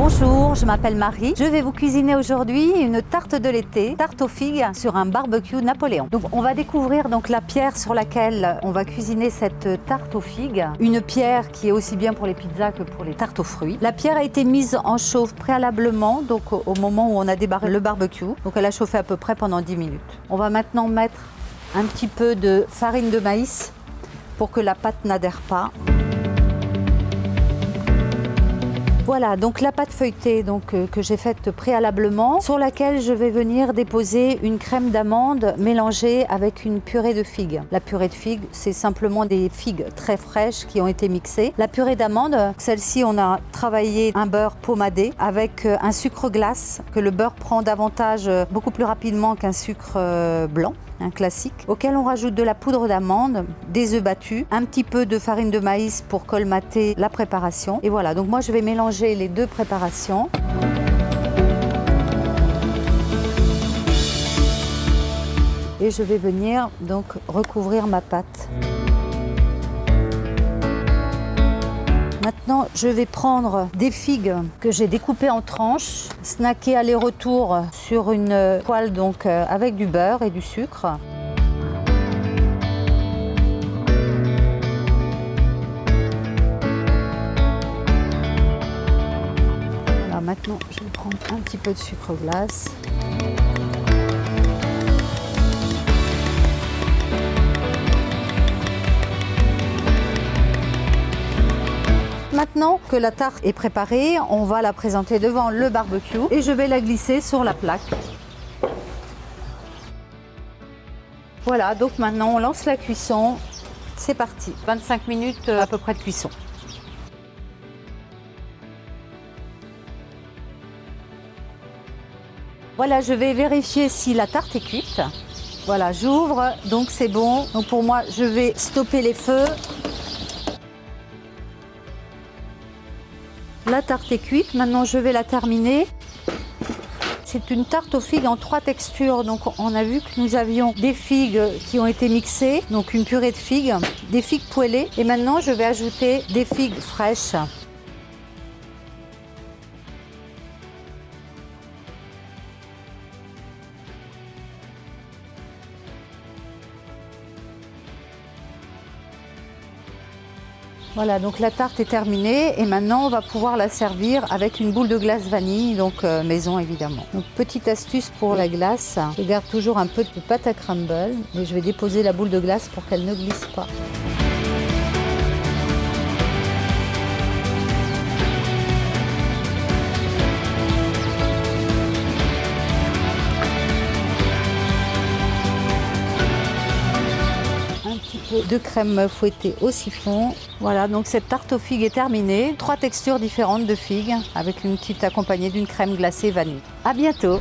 Bonjour, je m'appelle Marie. Je vais vous cuisiner aujourd'hui une tarte de l'été, tarte aux figues sur un barbecue Napoléon. Donc on va découvrir donc la pierre sur laquelle on va cuisiner cette tarte aux figues. Une pierre qui est aussi bien pour les pizzas que pour les tartes aux fruits. La pierre a été mise en chauffe préalablement, donc au moment où on a débarré le barbecue. Donc elle a chauffé à peu près pendant 10 minutes. On va maintenant mettre un petit peu de farine de maïs pour que la pâte n'adhère pas. Voilà, donc la pâte feuilletée que j'ai faite préalablement, sur laquelle je vais venir déposer une crème d'amande mélangée avec une purée de figues. La purée de figues, c'est simplement des figues très fraîches qui ont été mixées. La purée d'amande, celle-ci, on a travaillé un beurre pomadé avec un sucre glace, que le beurre prend davantage, beaucoup plus rapidement qu'un sucre blanc, un classique, auquel on rajoute de la poudre d'amande, des œufs battus, un petit peu de farine de maïs pour colmater la préparation. Et voilà, donc moi je vais mélanger les deux préparations. Et je vais venir donc recouvrir ma pâte. Maintenant, je vais prendre des figues que j'ai découpées en tranches, snacker aller-retour sur une poêle donc avec du beurre et du sucre. Voilà, maintenant, je vais prendre un petit peu de sucre glace. Maintenant que la tarte est préparée, on va la présenter devant le barbecue et je vais la glisser sur la plaque. Voilà, donc maintenant on lance la cuisson. C'est parti, 25 minutes à peu près de cuisson. Voilà, je vais vérifier si la tarte est cuite. Voilà, j'ouvre, donc c'est bon. Donc pour moi, je vais stopper les feux. La tarte est cuite, maintenant je vais la terminer. C'est une tarte aux figues en 3 textures. Donc on a vu que nous avions des figues qui ont été mixées, donc une purée de figues, des figues poêlées. Et maintenant je vais ajouter des figues fraîches. Voilà, donc la tarte est terminée et maintenant on va pouvoir la servir avec une boule de glace vanille, donc maison évidemment. Donc petite astuce pour la glace, je garde toujours un peu de pâte à crumble et je vais déposer la boule de glace pour qu'elle ne glisse pas. De crème fouettée au siphon. Voilà, donc cette tarte aux figues est terminée. 3 textures différentes de figues avec une petite accompagnée d'une crème glacée vanille. À bientôt!